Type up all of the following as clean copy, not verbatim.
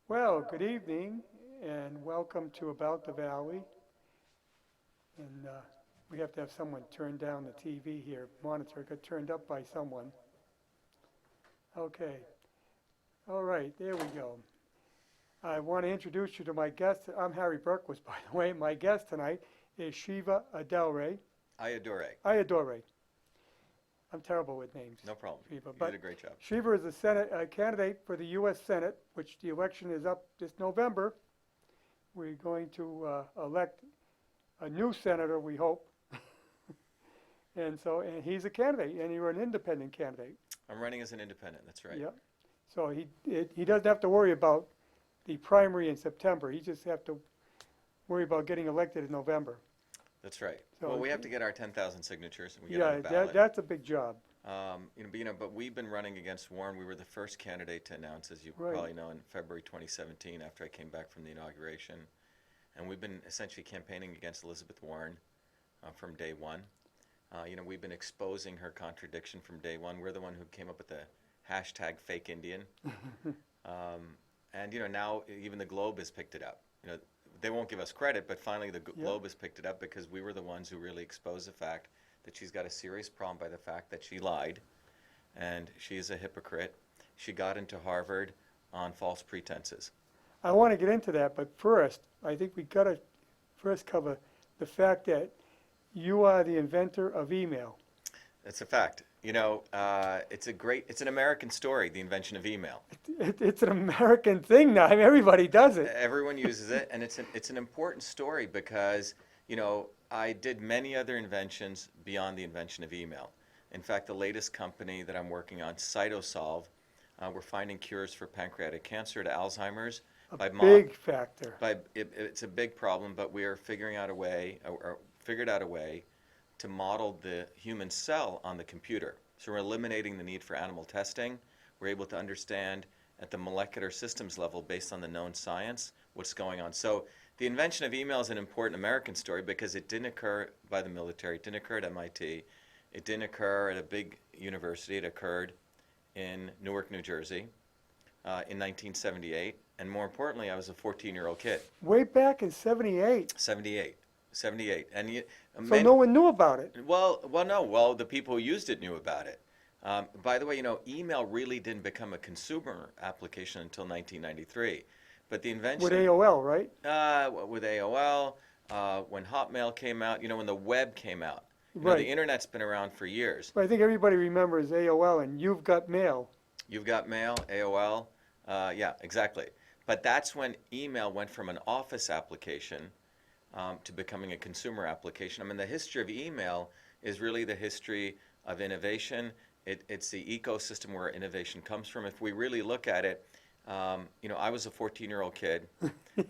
Well, good evening and welcome to About the Valley. And we have to have someone turn down the TV here, monitor. It got turned up by someone. Okay. All right, there we go. I want to introduce you to my guest. I'm Harry Berkowitz, by the way. My guest tonight is Shiva Ayyadurai. Ayyadurai. Ayyadurai. I'm terrible with names, No problem. Shiva. You did But a great job. Shiva is a Senate candidate for the U.S. Senate, which the election is up this November. We're going to elect a new senator, we hope. And he's a candidate, and you're an independent candidate. I'm running as an independent, that's right. Yeah. So he doesn't have to worry about the primary in September. He just have to worry about getting elected in November. That's right. So Well, we have to get our 10,000 signatures and we get on yeah, the ballot. that's a big job. But we've been running against Warren. We were the first candidate to announce, as you Right. probably know, in February 2017 after I came back from the inauguration. And we've been essentially campaigning against Elizabeth Warren from day one. We've been exposing her contradiction from day one. We're the one who came up with the hashtag fake Indian. Now even the Globe has picked it up. They won't give us credit, but finally the Globe has picked it up because we were the ones who really exposed the fact that she's got a serious problem by the fact that she lied, and she is a hypocrite. She got into Harvard on false pretenses. I want to get into that, but first, I think we got to first cover the fact that you are the inventor of email. That's a fact. It's an American story, the invention of email. It's an American thing now. I mean, everybody does it. Everyone uses it, and it's an important story because, I did many other inventions beyond the invention of email. In fact, the latest company that I'm working on, Cytosolve, we're finding cures for pancreatic cancer to Alzheimer's. A big factor. It's a big problem, but we are figuring out a way, or figured out a way, to model the human cell on the computer. So we're eliminating the need for animal testing. We're able to understand at the molecular systems level, based on the known science, what's going on. So the invention of email is an important American story because it didn't occur by the military, it didn't occur at MIT, it didn't occur at a big university, it occurred in Newark, New Jersey in 1978. And more importantly, I was a 14-year-old kid. Way back in 78. 78. And So no one knew about it. no. The people who used it knew about it. By the way, email really didn't become a consumer application until 1993. But the invention... With AOL, right? With AOL, when Hotmail came out, when the web came out. Right. The internet's been around for years. But I think everybody remembers AOL and You've Got Mail. You've got mail, AOL. Yeah, exactly. But that's when email went from an office application to becoming a consumer application. I mean, the history of email is really the history of innovation. It's the ecosystem where innovation comes from. If we really look at it, I was a 14-year-old kid.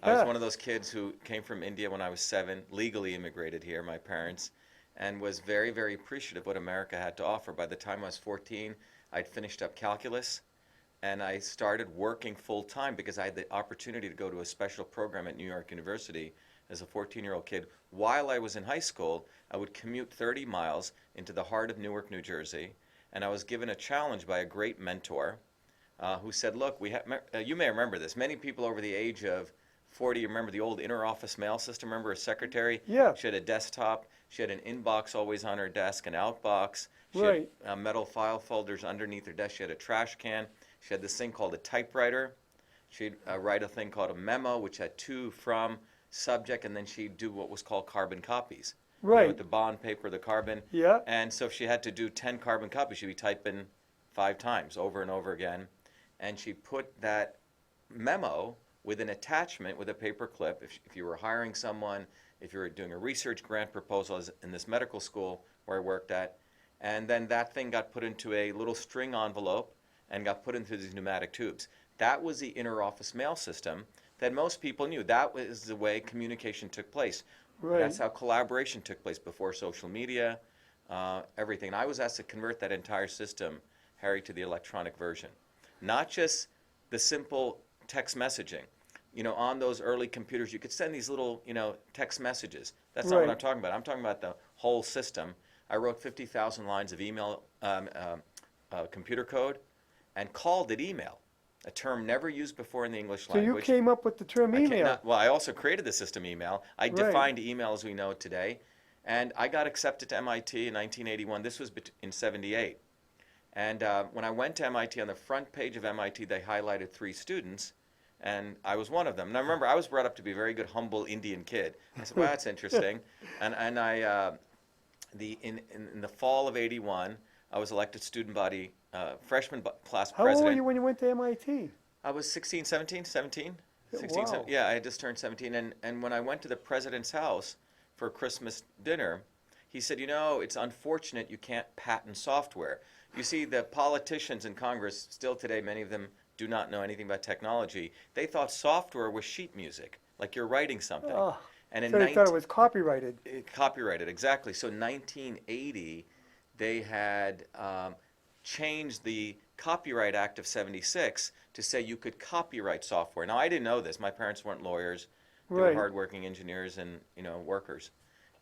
I was one of those kids who came from India when I was 7, legally immigrated here, my parents, and was very, very appreciative of what America had to offer. By the time I was 14, I'd finished up calculus, and I started working full-time because I had the opportunity to go to a special program at New York University as a 14-year-old kid. While I was in high school, I would commute 30 miles into the heart of Newark, New Jersey, and I was given a challenge by a great mentor who said, look, you may remember this. Many people over the age of 40 remember the old inter-office mail system. Remember a secretary? Yeah. She had a desktop. She had an inbox always on her desk, an outbox. She Right. had metal file folders underneath her desk. She had a trash can. She had this thing called a typewriter. She'd write a thing called a memo, which had to, from, subject, and then she'd do what was called carbon copies. Right. With the bond paper, the carbon. Yeah. And so if she had to do 10 carbon copies, she'd be typing 5 times over and over again. And she put that memo with an attachment with a paper clip. If you were hiring someone, if you were doing a research grant proposal in this medical school where I worked at, and then that thing got put into a little string envelope and got put into these pneumatic tubes. That was the inter-office mail system that most people knew. That was the way communication took place. Right. That's how collaboration took place before social media, everything. And I was asked to convert that entire system, Harry, to the electronic version. Not just the simple text messaging. On those early computers, you could send these little, text messages. That's not what Right. I'm talking about. I'm talking about the whole system. I wrote 50,000 lines of email computer code and called it email. a term never used before in the English So you language. came up with the term email. Well, I also created the system email. I Right. defined email as we know it today. And I got accepted to MIT in 1981. This was in 78. And when I went to MIT, on the front page of MIT, they highlighted 3 students, and I was one of them. Now, remember, I was brought up to be a very good, humble Indian kid. I said, well, that's interesting. And I, in the fall of 81, I was elected student body freshman class How old president. were you when you went to MIT? I was 16, 17. 16, Wow. 17, yeah, I had just turned 17. And when I went to the president's house for Christmas dinner, he said, you know, it's unfortunate you can't patent software. You see, the politicians in Congress, still today, many of them do not know anything about technology. They thought software was sheet music, like you're writing something. Oh, And in so they thought it was copyrighted. copyrighted, exactly. So 1980, they had changed the Copyright Act of 76 to say you could copyright software. Now, I didn't know this. My parents weren't lawyers. They were Right. hardworking engineers and, workers.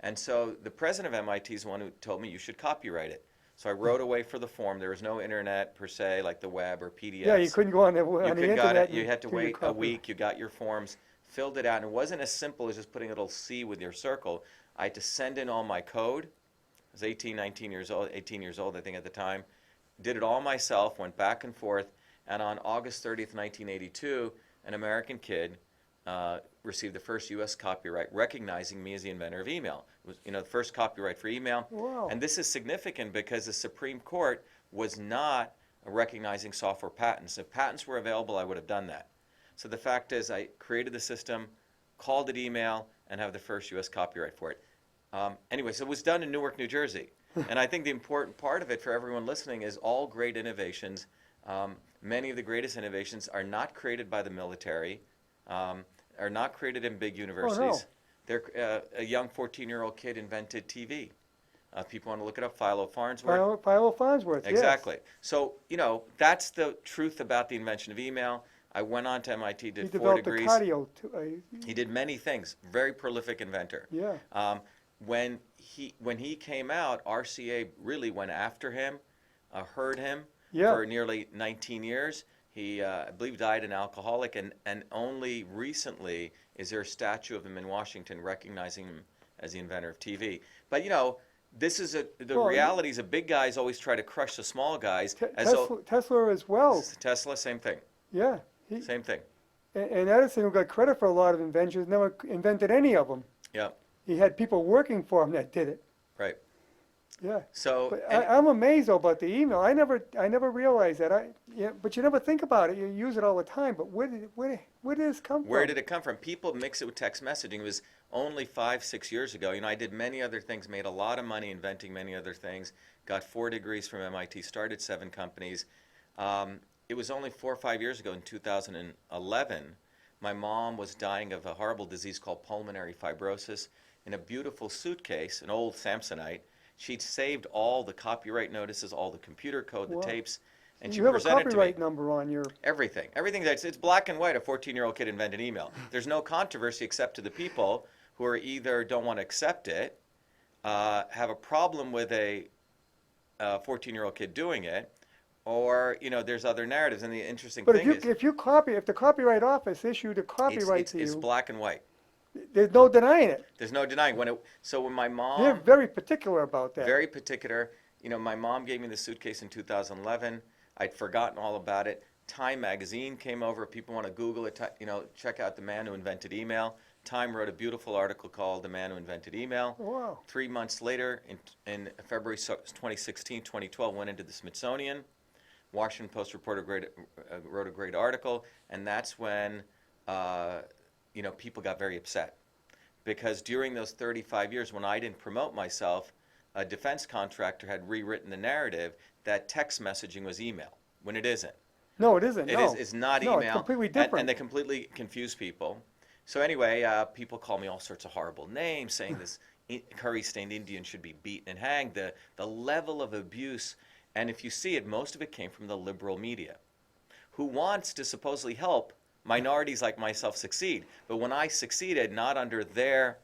And so the president of MIT is the one who told me you should copyright it. So I wrote away for the form. There was no internet per se, like the web or PDFs. Yeah, you couldn't go on the You internet. got it. You and had to do your wait a copy. week. You got your forms, filled it out, and it wasn't as simple as just putting a little C with your circle. I had to send in all my code. I was 18 years old, I think at the time. Did it all myself, went back and forth, and on August 30th, 1982, an American kid received the first U.S. copyright recognizing me as the inventor of email. It was, the first copyright for email. Wow. And this is significant because the Supreme Court was not recognizing software patents. If patents were available, I would have done that. So the fact is, I created the system, called it email, and have the first U.S. copyright for it. Anyway, so it was done in Newark, New Jersey. And I think the important part of it for everyone listening is all great innovations, many of the greatest innovations are not created by the military, are not created in big universities. They're, a young 14-year-old kid invented TV. People want to look it up, Philo Farnsworth. Philo Farnsworth, yes. Exactly. So, that's the truth about the invention of email. I went on to MIT, did 4 degrees. He developed the cardio, He did many things. Very prolific inventor. yeah. When he came out, RCA really went after him, heard him Yeah. for nearly 19 years. He, I believe, died an alcoholic, and only recently is there a statue of him in Washington recognizing him as the inventor of TV. But, this is the reality is the big guys always try to crush the small guys. Tesla as well. Tesla, same thing. Yeah. Same thing. And Edison, who got credit for a lot of inventions, never invented any of them. Yeah. He had people working for him that did it. Right. Yeah. So But I'm amazed though about the email. I never realized that. But you never think about it. You use it all the time. But where did this come from? Where did it come from? People mix it with text messaging. It was only 5-6 years ago. I did many other things, made a lot of money inventing many other things, got 4 degrees from MIT, started 7 companies. It was only 4 or 5 years ago in 2011, my mom was dying of a horrible disease called pulmonary fibrosis. In a beautiful suitcase, an old Samsonite, she'd saved all the copyright notices, all the computer code, the Wow. tapes, and she You have a presented to me. copyright number on your. Everything. It's black and white. A 14-year-old kid invented email. There's no controversy except to the people who are either don't want to accept it, have a problem with a 14-year-old kid doing it, or there's other narratives. And the interesting But thing is, if the Copyright Office issued a copyright to it's you, black and white. there's no denying it. There's no denying when my mom. They're very particular about that. Very particular. My mom gave me the suitcase in 2011. I'd forgotten all about it. Time magazine came over. People want to Google it, check out the man who invented email. Time wrote a beautiful article called "The Man Who Invented Email." Wow. 3 months later, in February 2016, 2012, went into the Smithsonian. Washington Post reporter wrote a great article, and that's when people got very upset. Because during those 35 years, when I didn't promote myself, a defense contractor had rewritten the narrative that text messaging was email, when it isn't. No, it isn't. It's not email. No, it's completely different. And they completely confuse people. So anyway, people call me all sorts of horrible names, saying this curry-stained Indian should be beaten and hanged. The level of abuse, and if you see it, most of it came from the liberal media, who wants to supposedly help minorities like myself succeed. But when I succeeded, not under their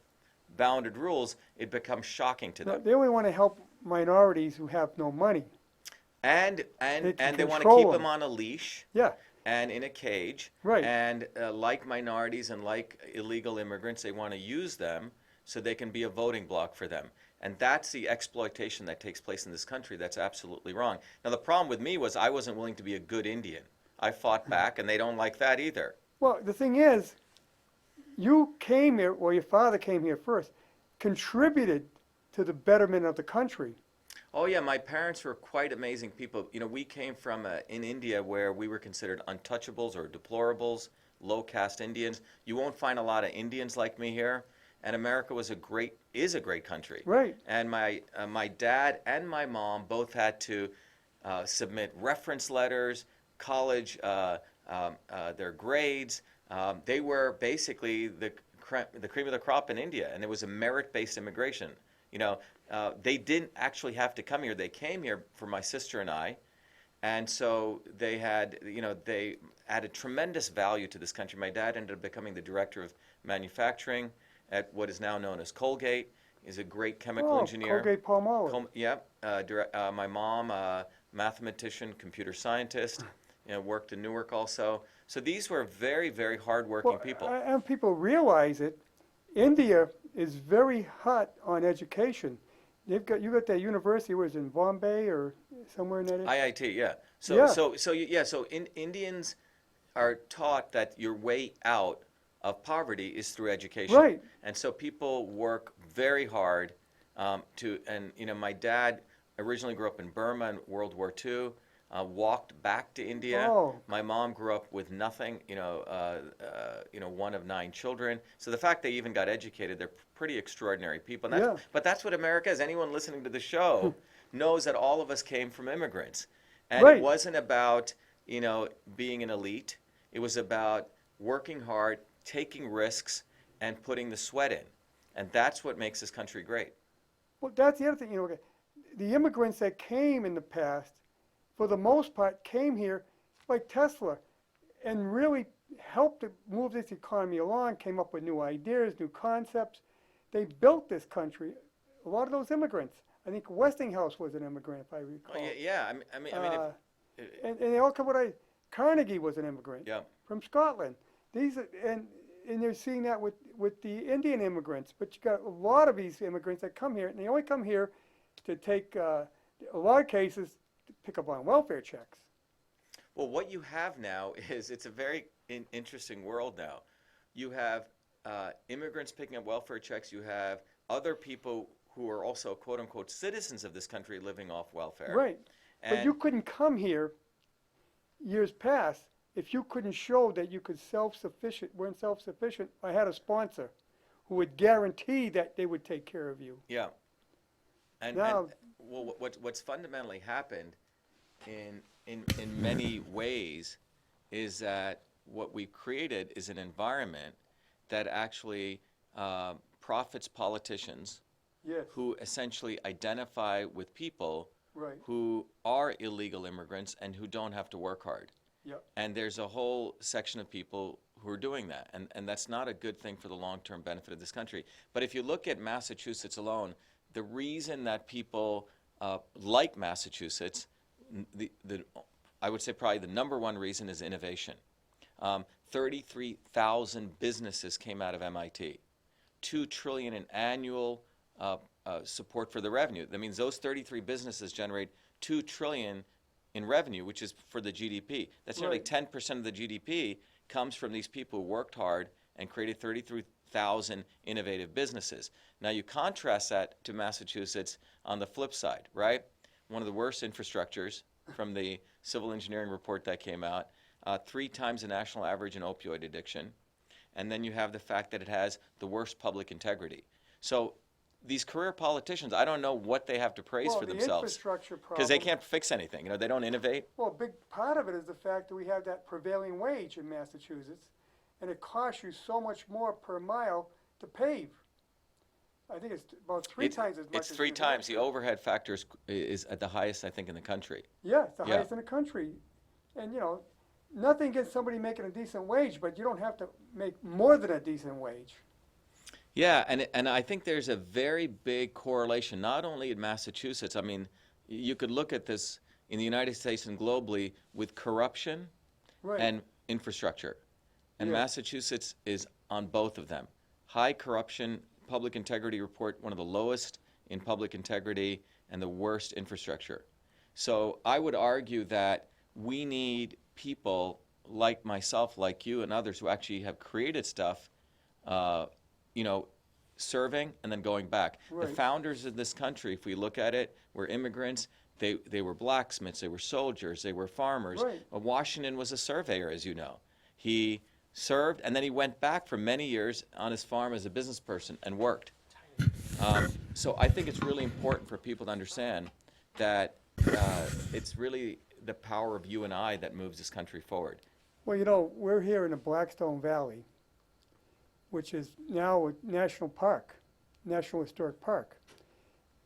bounded rules, it becomes shocking to them. They only want to help minorities who have no money. And They they want to control keep them. them on a leash. Yeah. and in a cage. Right. And like minorities and like illegal immigrants, they want to use them so they can be a voting bloc for them. And that's the exploitation that takes place in this country. That's absolutely wrong. Now, the problem with me was I wasn't willing to be a good Indian. I fought back, and they don't like that either. Well, the thing is, you came here, or your father came here first, contributed to the betterment of the country. Oh yeah, my parents were quite amazing people. We came from in India where we were considered untouchables or deplorables, low caste Indians. You won't find a lot of Indians like me here, and America is a great country. Right. And my dad and my mom both had to submit reference letters, college, their grades. They were basically the cream of the crop in India, and it was a merit-based immigration. They didn't actually have to come here. They came here for my sister and I, and so they added tremendous value to this country. My dad ended up becoming the director of manufacturing at what is now known as Colgate. He's a great chemical engineer. Colgate Palmolive. My mom, mathematician, computer scientist, worked in Newark also. So these were very, very hard-working people. And people realize it. India is very hot on education. You got that university, was in Bombay or somewhere in that area? IIT, yeah. So Indians are taught that your way out of poverty is through education. Right. And so people work very hard my dad originally grew up in Burma in World War II. Walked back to India. Oh. My mom grew up with nothing. One of 9 children. So the fact they even got educated, they're pretty extraordinary people. And but that's what America is. Anyone listening to the show knows that all of us came from immigrants, and Right. It wasn't about being an elite. It was about working hard, taking risks, and putting the sweat in, and that's what makes this country great. Well, that's the other thing. The immigrants that came in the past, for the most part, came here like Tesla and really helped to move this economy along, came up with new ideas, new concepts. They built this country. A lot of those immigrants. I think Westinghouse was an immigrant, if I recall. Oh, yeah. I mean, and they all come with Carnegie was an immigrant from Scotland. And they're seeing that with the Indian immigrants. But you got a lot of these immigrants that come here, and they only come here to take, a lot of cases, pick up on welfare checks. Well, what you have now is it's a very interesting world now. You have immigrants picking up welfare checks. You have other people who are also quote-unquote citizens of this country living off welfare. Right. But you couldn't come here years past if you couldn't show that you could weren't self-sufficient. I had a sponsor who would guarantee that they would take care of you. Yeah. Now, what's fundamentally happened in many ways is that what we've created is an environment that actually profits politicians yes, who essentially identify with people right. who are illegal immigrants and who don't have to work hard. Yep. And there's a whole section of people who are doing that, and that's not a good thing for the long-term benefit of this country. But if you look at Massachusetts alone, the reason that people like Massachusetts, I would say probably the number one reason is innovation. 33,000 businesses came out of MIT. $2 trillion in annual support for the revenue. That means those 33 businesses generate $2 trillion in revenue, which is for the GDP. That's nearly Right. 10% of the GDP comes from these people who worked hard and created 33,000 innovative businesses. Now you contrast that to Massachusetts on the flip side, right? One of the worst infrastructures from the civil engineering report that came out, 3 times the national average in opioid addiction. And then you have the fact that it has the worst public integrity. So these career politicians, I don't know what they have to praise for themselves. Infrastructure problem. Because they can't fix anything. They don't innovate. Well, a big part of it is the fact that we have that prevailing wage in Massachusetts, and it costs you so much more per mile to pave. I think it's about 3 times as much. It's 3 times. The overhead factor is at the highest, I think, in the country. Yeah, it's the highest in the country. And, nothing against somebody making a decent wage, but you don't have to make more than a decent wage. Yeah, and I think there's a very big correlation, not only in Massachusetts. I mean, you could look at this in the United States and globally with corruption Right. and infrastructure. And Yeah. Massachusetts is on both of them. High corruption, public integrity report, one of the lowest in public integrity, and the worst infrastructure. So I would argue that we need people like myself, like you, and others who actually have created stuff, uh, you know, serving and then going back. The Right. founders of this country, if we look at it, were immigrants. They were blacksmiths, they were soldiers, they were farmers. Right. Washington was a surveyor, as you know. He served, and then he went back for many years on his farm as a business person and worked. So I think it's really important for people to understand that it's really the power of you and I that moves this country forward. Well, you know, we're here in the Blackstone Valley, which is now a national park, National Historic Park.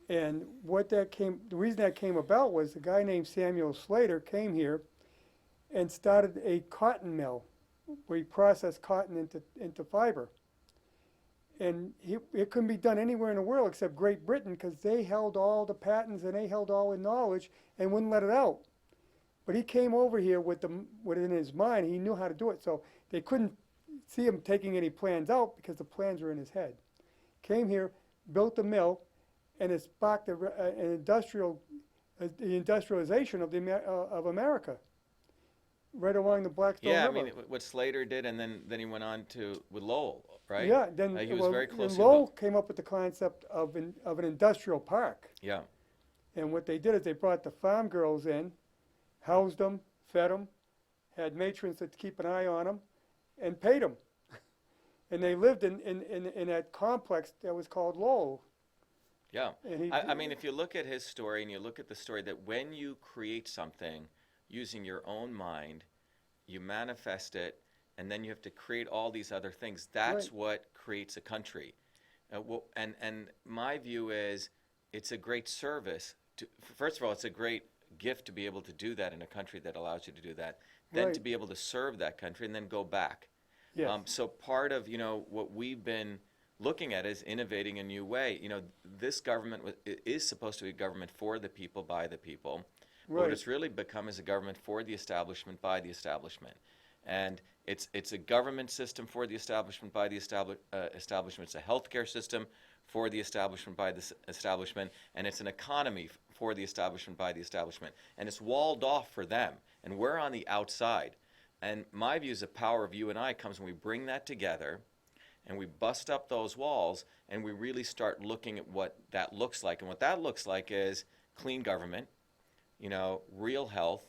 And the reason that came about was a guy named Samuel Slater came here and started a cotton mill where he processed cotton into fiber. And it couldn't be done anywhere in the world except Great Britain because they held all the patents and they held all the knowledge and wouldn't let it out. But he came over here with it in his mind. He knew how to do it. So they couldn't see him taking any plans out because the plans were in his head. Came here, built the mill, and it sparked the industrialization of America, right along the Blackstone Yeah, River. I mean, what Slater did, and then he went on with Lowell, right? Yeah, then He was very closely Lowell came up with the concept of an industrial park. Yeah. And what they did is they brought the farm girls in, housed them, fed them, had matrons that keep an eye on them, and paid them. And they lived in that complex that was called Lowell. Yeah. And I mean, if you look at his story and you look at the story that when you create something using your own mind, you manifest it, and then you have to create all these other things. That's Right. what creates a country. And my view is it's a great service. First of all, it's a great gift to be able to do that in a country that allows you to do that. Then Right. to be able to serve that country and then go back. Yes. So part of what we've been looking at is innovating a new way. This government is supposed to be a government for the people, by the people. But what Right. it's really become is a government for the establishment, by the establishment. And it's a government system for the establishment, by the establishment. It's a healthcare system for the establishment, by the establishment. And it's an economy for the establishment, by the establishment. And it's walled off for them. And we're on the outside. And my view is the power of you and I comes when we bring that together and we bust up those walls and we really start looking at what that looks like. And what that looks like is clean government, real health,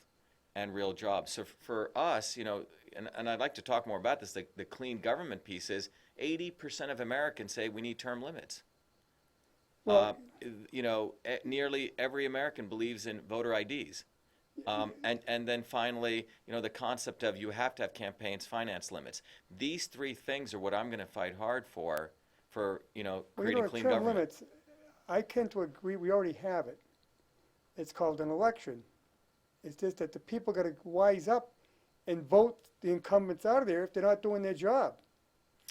and real jobs. So for us, and I'd like to talk more about this, the clean government piece is 80% of Americans say we need term limits. Well, Nearly every American believes in voter IDs. And then finally, the concept of you have to have campaigns finance limits. These three things are what I'm going to fight hard for creating clean term government. limits, I tend to agree we already have it. It's called an election. It's just that the people got to wise up and vote the incumbents out of there if they're not doing their job,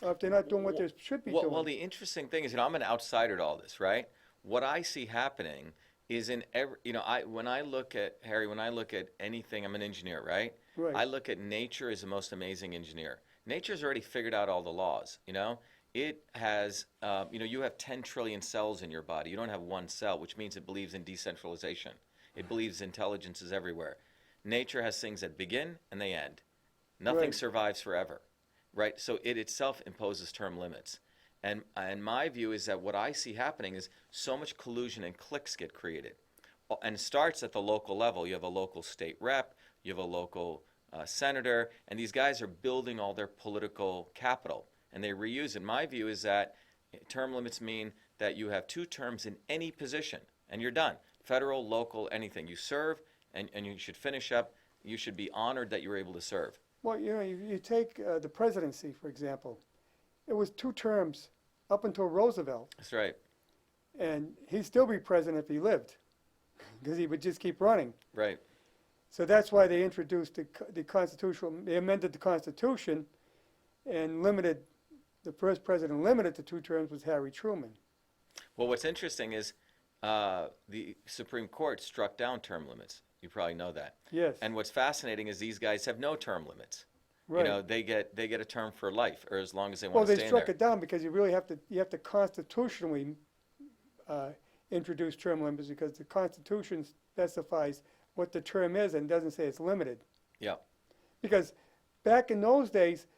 or if they're not doing what they should be doing. Well, the interesting thing is, I'm an outsider to all this, right? What I see happening is in every, when I look at anything, I'm an engineer, right? Right. I look at nature as the most amazing engineer. Nature's already figured out all the laws, It has, you have 10 trillion cells in your body. You don't have one cell, which means it believes in decentralization. It believes intelligence is everywhere. Nature has things that begin and they end. Nothing Right. survives forever, right? So it itself imposes term limits. And my view is that what I see happening is so much collusion and cliques get created. And it starts at the local level. You have a local state rep, you have a local senator, and these guys are building all their political capital. And they reuse it. My view is that term limits mean that you have 2 terms in any position, and you're done. Federal, local, anything. You serve, and you should finish up. You should be honored that you were able to serve. Well, you take the presidency, for example. It was 2 terms up until Roosevelt, That's right. and he'd still be president if he lived, because he would just keep running. Right. So that's why they introduced the constitutional. They amended the Constitution, and the first president limited to 2 terms was Harry Truman. Well, what's interesting is the Supreme Court struck down term limits. You probably know that. Yes. And what's fascinating is these guys have no term limits. Right. You know, they get a term for life, or as long as they Well, want to they stay in struck there. it down because you have to constitutionally introduce term limits because the Constitution specifies what the term is and doesn't say it's limited. Yeah. Because back in those days,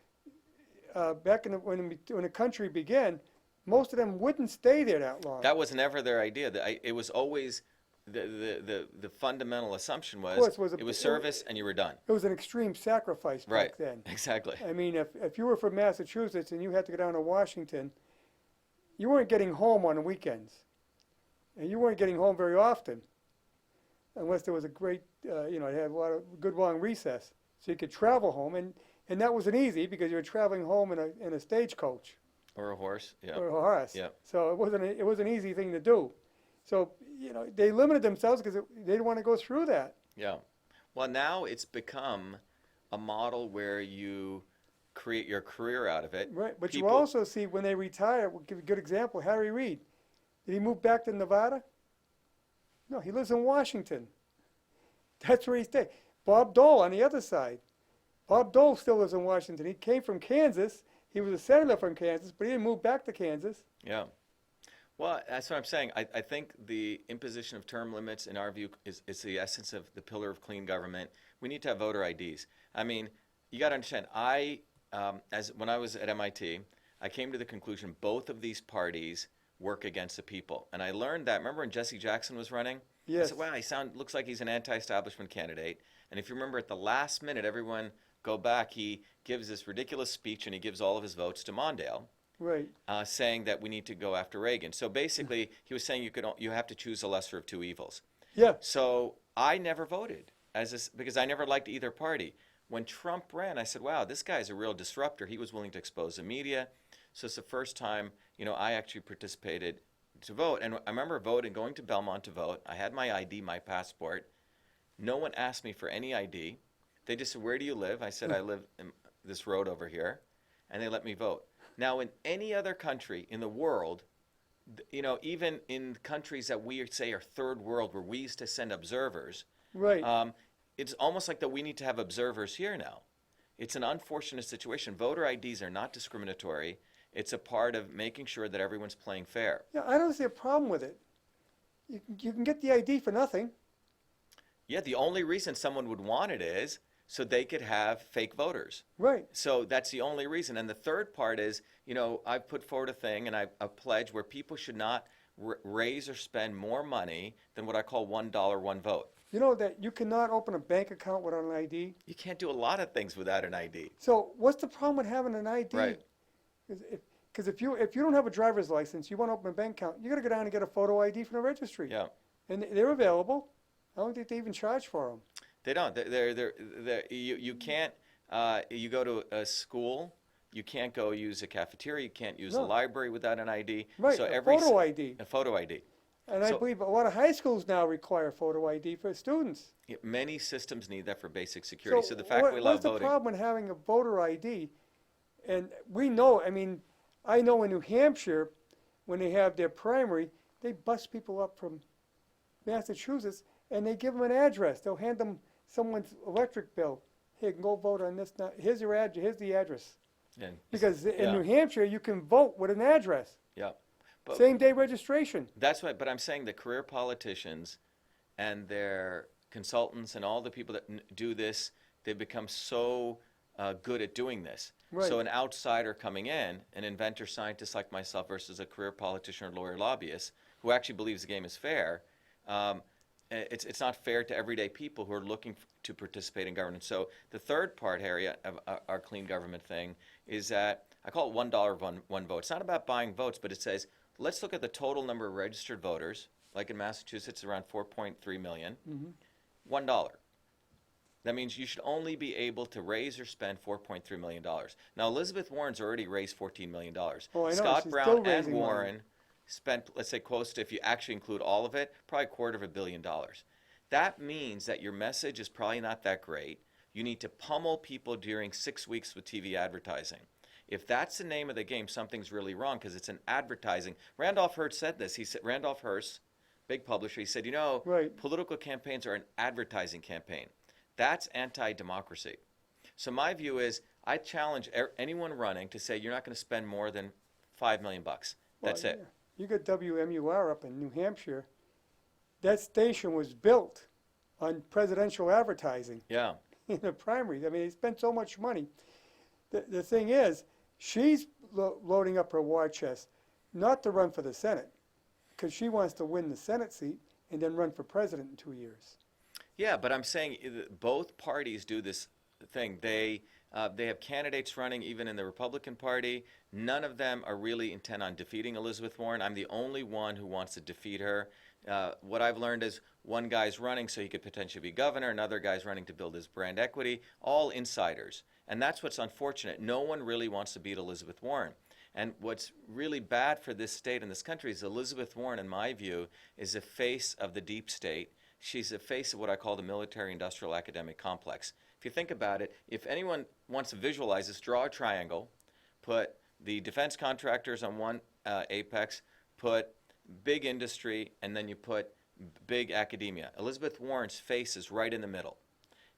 when the country began, most of them wouldn't stay there that long. That was never their idea. It was always the fundamental assumption Of course, was it was service and you were done. It was an extreme sacrifice back Right. then. Exactly. I mean, if you were from Massachusetts and you had to go down to Washington, you weren't getting home on the weekends. And you weren't getting home very often unless there was a great, it had a lot of good long recess. So you could travel home, and that wasn't easy because you were traveling home in a stagecoach. Or a horse. Yeah. Or a horse. Yeah. So it was an easy thing to do. So, they limited themselves because they didn't want to go through that. Yeah. Well, now it's become a model where you create your career out of it. Right. But People- you also see when they retire, we'll give a good example, Harry Reid. Did he move back to Nevada? No, he lives in Washington. That's where he stayed. Bob Dole on the other side. Bob Dole still lives in Washington. He came from Kansas. He was a senator from Kansas, but he didn't move back to Kansas. Yeah. Well, that's what I'm saying. I think the imposition of term limits, in our view, is the essence of the pillar of clean government. We need to have voter IDs. I mean, you got to understand, when I was at MIT, I came to the conclusion both of these parties work against the people. And I learned that, remember when Jesse Jackson was running? Yes. I said, wow, looks like he's an anti-establishment candidate. And if you remember at the last minute, everyone go back, he gives this ridiculous speech and he gives all of his votes to Mondale. Right. Saying that we need to go after Reagan. So basically, he was saying you have to choose the lesser of two evils. Yeah. So I never voted because I never liked either party. When Trump ran, I said, wow, this guy's a real disruptor. He was willing to expose the media. So it's the first time, I actually participated to vote. And I remember going to Belmont to vote. I had my ID, my passport. No one asked me for any ID. They just said, where do you live? I said, I live in this road over here. And they let me vote. Now, in any other country in the world, even in countries that we say are third world, where we used to send observers, Right. it's almost like that we need to have observers here now. It's an unfortunate situation. Voter IDs are not discriminatory. It's a part of making sure that everyone's playing fair. Yeah, I don't see a problem with it. You can get the ID for nothing. Yeah, the only reason someone would want it is so they could have fake voters. Right. So that's the only reason. And the third part is, I've put forward a thing and a pledge where people should not raise or spend more money than what I call $1, one vote. You know that you cannot open a bank account without an ID? You can't do a lot of things without an ID. So what's the problem with having an ID? Right. Because if you don't have a driver's license, you want to open a bank account, you got to go down and get a photo ID from the registry. Yeah. And they're available. I don't think they even charge for them. They don't. You can't. You go to a school. You can't go use a cafeteria. You can't use a library without an ID. Right. So a photo ID. A photo ID. And I believe a lot of high schools now require photo ID for students. Many systems need that for basic security. So the fact we what's allow the voting. problem with having a voter ID? And we know. I know in New Hampshire, when they have their primary, they bus people up from Massachusetts and they give them an address. They'll hand them someone's electric bill. Here, you can go vote on this now. Here's your address. Here's the address. And, Because in New Hampshire, you can vote with an address. yeah. But Same day registration. that's why. But I'm saying the career politicians and their consultants and all the people that do this, they've become so good at doing this. Right. So an outsider coming in, an inventor scientist like myself versus a career politician or lawyer lobbyist who actually believes the game is fair, it's not fair to everyday people who are looking to participate in governance. So the third part, Harry, of our clean government thing is that I call it $1 one vote. It's not about buying votes, but it says, let's look at the total number of registered voters. Like in Massachusetts, around 4.3 million. $1. That means you should only be able to raise or spend $4.3 million. Now, Elizabeth Warren's already raised $14 million. Oh, I know. Scott She's Brown still and raising money. Warren spent, let's say, close to, if you actually include all of it, probably $250 million. That means that your message is probably not that great. You need to pummel people during 6 weeks with TV advertising. If that's the name of the game, something's really wrong because it's an advertising. Randolph Hearst said this. Randolph Hearst big publisher. He said, you know, Right. political campaigns are an advertising campaign. That's anti-democracy. So my view is, I challenge anyone running to say you're not going to spend more than $5 million. That's Well, it. yeah. You got WMUR up in New Hampshire. That station was built on presidential advertising Yeah. in the primaries. I mean, they spent so much money. The thing is, she's loading up her war chest not to run for the Senate, because she wants to win the Senate seat and then run for president in 2 years. Yeah, but I'm saying both parties do this thing. They have candidates running even in the Republican Party. None of them are really intent on defeating Elizabeth Warren. I'm the only one who wants to defeat her. What I've learned is one guy's running so he could potentially be governor, another guy's running to build his brand equity, all insiders. And that's what's unfortunate. No one really wants to beat Elizabeth Warren. And what's really bad for this state and this country is Elizabeth Warren, in my view, is the face of the deep state. She's the face of what I call the military-industrial academic complex. If you think about it, if anyone wants to visualize this, draw a triangle, put the defense contractors on one apex, put big industry, and then you put big academia. Elizabeth Warren's face is right in the middle.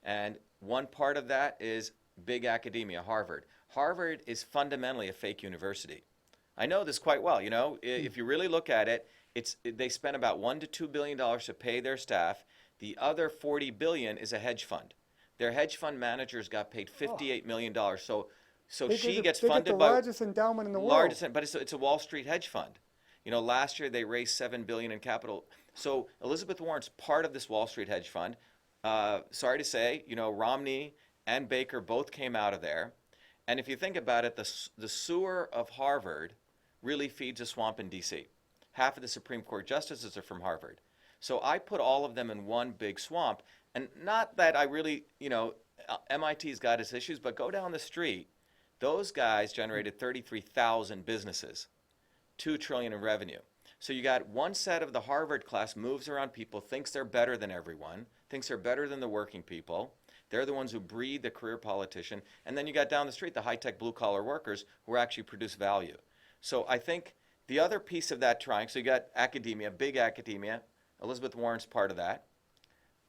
And one part of that is big academia, Harvard. Harvard is fundamentally a fake university. I know this quite well. You know, if you really look at it, they spend about $1 to $2 billion to pay their staff. The other $40 billion is a hedge fund. Their hedge fund managers got paid $58 million. So she gets funded by the largest endowment in the world. largest, but it's a Wall Street hedge fund. You know, last year they raised $7 billion in capital. So Elizabeth Warren's part of this Wall Street hedge fund. Sorry to say, you know, Romney and Baker both came out of there. And if you think about it, the sewer of Harvard really feeds a swamp in D.C. Half of the Supreme Court justices are from Harvard. So I put all of them in one big swamp. And not that I really, you know, MIT's got its issues, but go down the street. Those guys generated 33,000 businesses, $2 trillion in revenue. So you got one set of the Harvard class moves around people, thinks they're better than everyone, thinks they're better than the working people. They're the ones who breed the career politician. And then you got down the street the high-tech blue-collar workers who actually produce value. So I think the other piece of that triangle, so you got academia, big academia. Elizabeth Warren's part of that.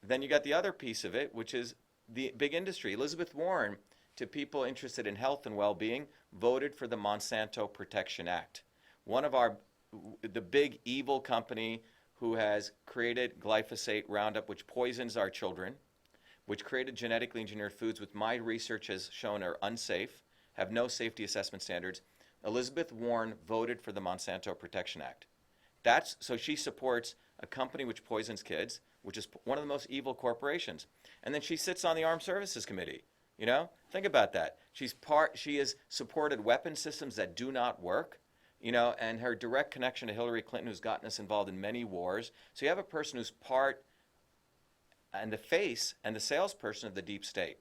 Then you got the other piece of it, which is the big industry. Elizabeth Warren, to people interested in health and well-being, voted for the Monsanto Protection Act. The big evil company who has created glyphosate Roundup, which poisons our children, which created genetically engineered foods, which my research has shown are unsafe, have no safety assessment standards. Elizabeth Warren voted for the Monsanto Protection Act. So she supports a company which poisons kids, which is one of the most evil corporations. And then she sits on the Armed Services Committee. You know, think about that. She has supported weapon systems that do not work. You know, and her direct connection to Hillary Clinton, who's gotten us involved in many wars. So you have a person who's part and the face and the salesperson of the deep state.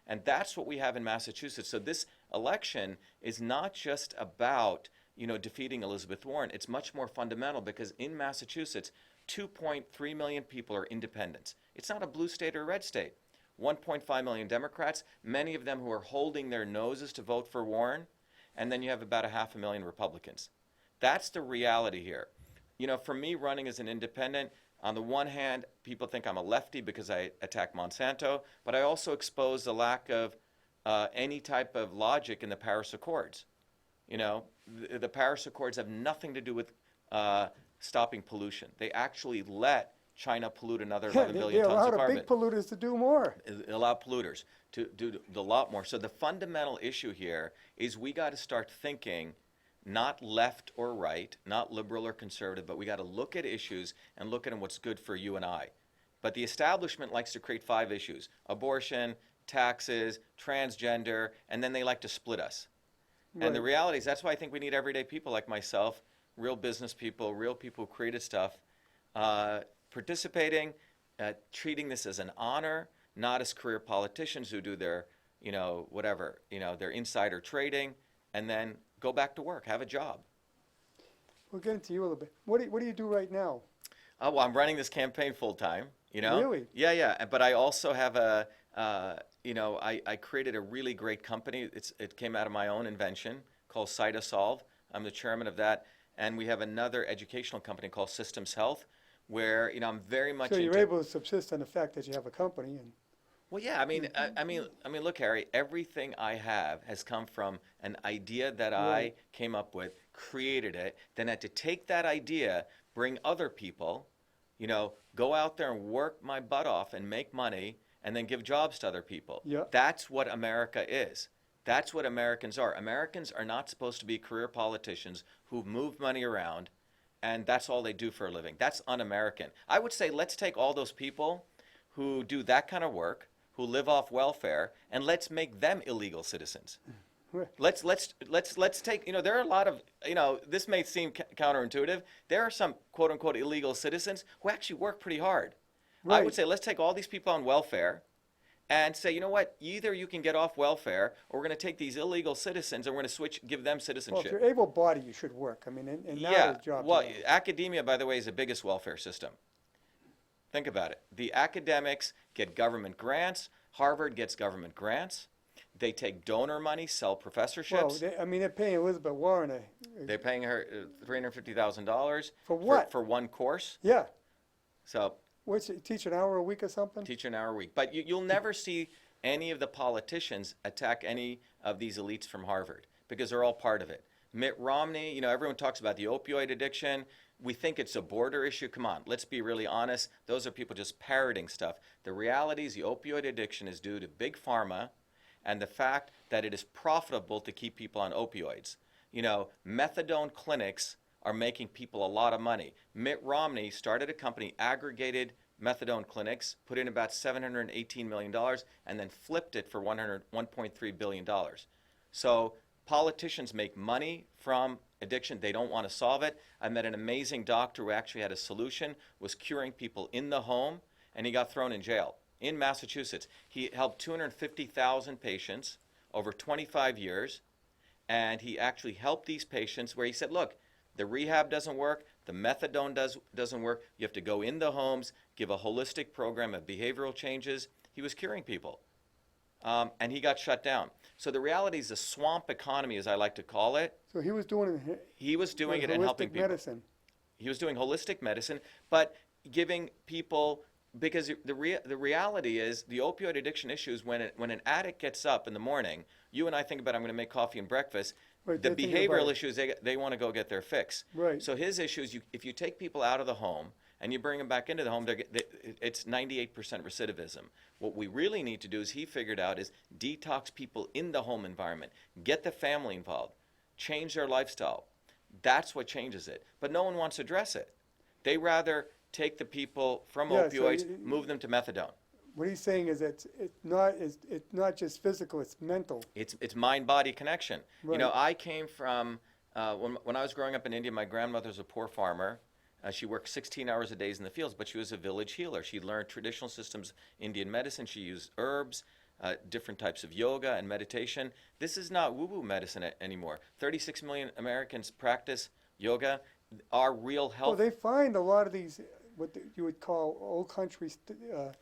And that's what we have in Massachusetts. So this election is not just about, you know, defeating Elizabeth Warren. It's much more fundamental because in Massachusetts, 2.3 million people are independents. It's not a blue state or a red state. 1.5 million Democrats, many of them who are holding their noses to vote for Warren. And then you have about 500,000 Republicans. That's the reality here. You know, for me, running as an independent, on the one hand, people think I'm a lefty because I attack Monsanto, but I also expose the lack of any type of logic in the Paris Accords. You know, the Paris Accords have nothing to do with stopping pollution. They actually let China pollute another 11 billion tons of carbon. They allow the big polluters to do more. Allow polluters to do a lot more. So the fundamental issue here is we got to start thinking not left or right, not liberal or conservative, but we got to look at issues and look at what's good for you and I. But the establishment likes to create 5 issues: abortion, taxes, transgender, and then they like to split us. Right. And the reality is that's why I think we need everyday people like myself, real business people, real people who created stuff, participating, treating this as an honor, not as career politicians who do their, you know, whatever, you know, their insider trading, and then go back to work, have a job. We'll get into you a little bit. What do you do right now? Well, I'm running this campaign full time, you know? Really? Yeah. But I also have I created a really great company. It came out of my own invention called Cytosolve. I'm the chairman of that. And we have another educational company called Systems Health, where, I'm very much So you're into. able to subsist on the fact that you have a company and, Well, yeah, I mean, look, Harry, everything I have has come from an idea that I Right. came up with, created it, then had to take that idea, bring other people, go out there and work my butt off and make money and then give jobs to other people. yeah, That's what America is. That's what Americans are. Americans are not supposed to be career politicians who move money around and that's all they do for a living. That's un-American. I would say let's take all those people who do that kind of work, who live off welfare, and let's make them illegal citizens. right. Let's take, there are a lot of, this may seem counterintuitive. There are some quote unquote illegal citizens who actually work pretty hard. I would Right. say let's take all these people on welfare and say, you know what, either you can get off welfare or we're going to take these illegal citizens and we're going to give them Well, if citizenship. you're able-bodied, you should work. I mean, and now Yeah, there's jobs well, around. academia, by the way, is the biggest welfare system. Think about it. The academics get government grants. Harvard gets government grants. They take donor money, sell Well, professorships. they're paying Elizabeth Warren They're paying her $350,000 for what? for one course. Yeah. So What's it, teach an hour a week or something? teach an hour a week. But you'll never see any of the politicians attack any of these elites from Harvard because they're all part of it. Mitt Romney, everyone talks about the opioid addiction. We think it's a border issue. Come on, let's be really honest. Those are people just parroting stuff. The reality is the opioid addiction is due to big pharma and the fact that it is profitable to keep people on opioids. Methadone clinics are making people a lot of money. Mitt Romney started a company, aggregated methadone clinics, put in about $718 million, and then flipped it for $1.3 billion. So politicians make money from addiction. They don't want to solve it. I met an amazing doctor who actually had a solution, was curing people in the home, and he got thrown in jail in Massachusetts. He helped 250,000 patients over 25 years, and he actually helped these patients where he said, look, the rehab doesn't work, the methadone doesn't work, you have to go in the homes, give a holistic program of behavioral changes. He was curing people, and he got shut down. So the reality is the swamp economy, as I like to call it, So he was doing it. he was doing it and helping holistic people. medicine. He was doing holistic medicine, but giving people, because the reality is the opioid addiction issue is when an addict gets up in the morning, you and I think about I'm going to make coffee and breakfast. Right, The they're thinking about behavioral it. issue is they want to go get their fix. Right. So his issue is if you take people out of the home and you bring them back into the home, it's 98% recidivism. What we really need to do, is he figured out, is detox people in the home environment, get the family involved, change their lifestyle. That's what changes it. But no one wants to address it. They rather take the people from Yeah, so opioids, move them to methadone. What he's saying is that it's not just physical, it's mental. It's mind-body connection. Right. I came from, when I was growing up in India, my grandmother was a poor farmer. She worked 16 hours a day in the fields, but she was a village healer. She learned traditional systems, Indian medicine. She used herbs, different types of yoga and meditation. This is not woo-woo medicine anymore. 36 million Americans practice yoga. Our real Well, health, they find a lot of these, you would call old country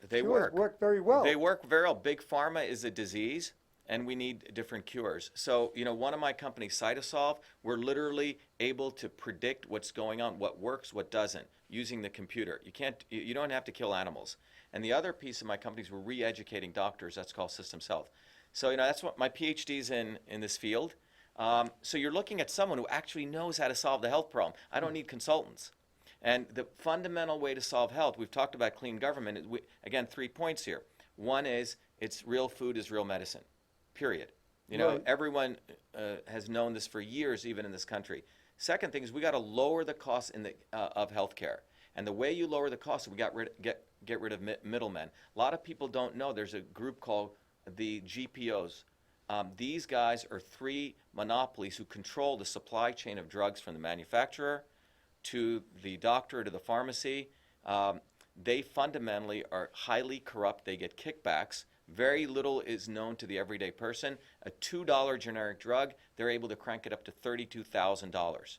They cures work. very well. They work very well. Big pharma is a disease, and we need different cures. So, one of my companies, Cytosolve, we're literally able to predict what's going on, what works, what doesn't, using the computer. You don't have to kill animals. And the other piece of my company is we're re-educating doctors. That's called systems health. So, that's what my PhD's in this field. So you're looking at someone who actually knows how to solve the health problem. I don't need consultants. And the fundamental way to solve health, we've talked about clean government. Again, 3 points here. One is it's real food is real medicine, period. Right. Everyone has known this for years, even in this country. Second thing is we got to lower the cost of healthcare. And the way you lower the cost, we get rid of middlemen. A lot of people don't know there's a group called the GPOs. These guys are 3 monopolies who control the supply chain of drugs from the manufacturer to the doctor to the pharmacy. They fundamentally are highly corrupt. They get kickbacks. Very little is known to the everyday person. A $2 generic drug, they're able to crank it up to $32,000.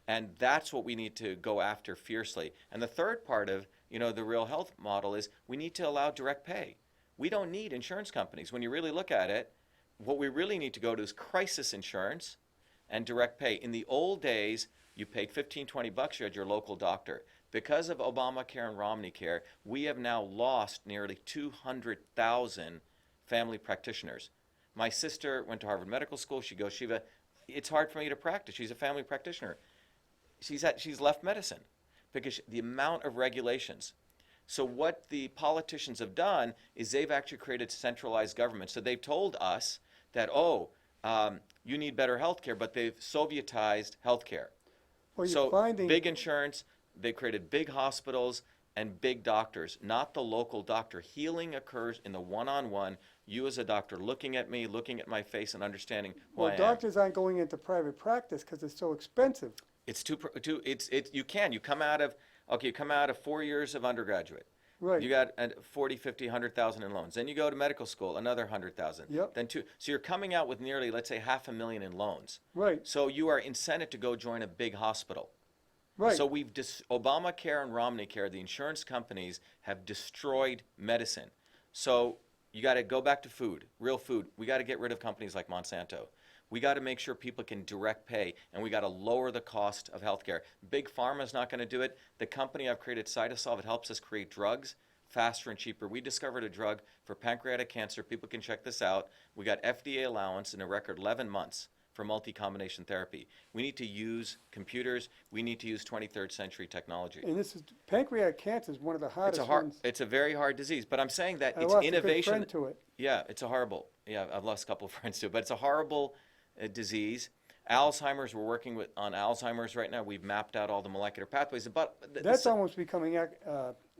And that's what we need to go after fiercely. And the third part of the real health model is we need to allow direct pay. We don't need insurance companies. When you really look at it, what we really need to go to is crisis insurance and direct pay. In the old days, You paid 15, 20 bucks, you had your local doctor. Because of Obamacare and Romney Care, we have now lost nearly 200,000 family practitioners. My sister went to Harvard Medical School. She goes, Shiva, it's hard for me to practice. She's a family practitioner. She's left medicine because the amount of regulations. So what the politicians have done is they've actually created centralized government. So they've told us that, you need better health care, but they've Sovietized health care. Well, So you're finding, big insurance, they created big hospitals and big doctors, not the local doctor. Healing occurs in the one-on-one, you as a doctor looking at me, looking at my face and understanding who I am. doctors aren't going into private practice because it's so expensive. It's you come out of 4 years of undergraduate. Right. You got 40, 50, 100,000 in loans. Then you go to medical school, another 100,000. Yep. Then so you're coming out with nearly, let's say, 500,000 in loans. Right. So you are incented to go join a big hospital. Right. So Obamacare and Romney Care, the insurance companies have destroyed medicine. So you got to go back to food, real food. We got to get rid of companies like Monsanto. We got to make sure people can direct pay, and we got to lower the cost of healthcare. Big Pharma is not going to do it. The company I've created, Cytosolve, it helps us create drugs faster and cheaper. We discovered a drug for pancreatic cancer. People can check this out. We got FDA allowance in a record 11 months for multi-combination therapy. We need to use computers. We need to use 23rd century technology. And pancreatic cancer is one of the hardest ones. It's a very hard disease, but I'm saying that I it's lost innovation. a good friend to it. Yeah, it's a horrible. Yeah, I've lost a couple of friends too, but it's a horrible disease. Alzheimer's, we're working on Alzheimer's right now. We've mapped out all the molecular pathways. But That's almost becoming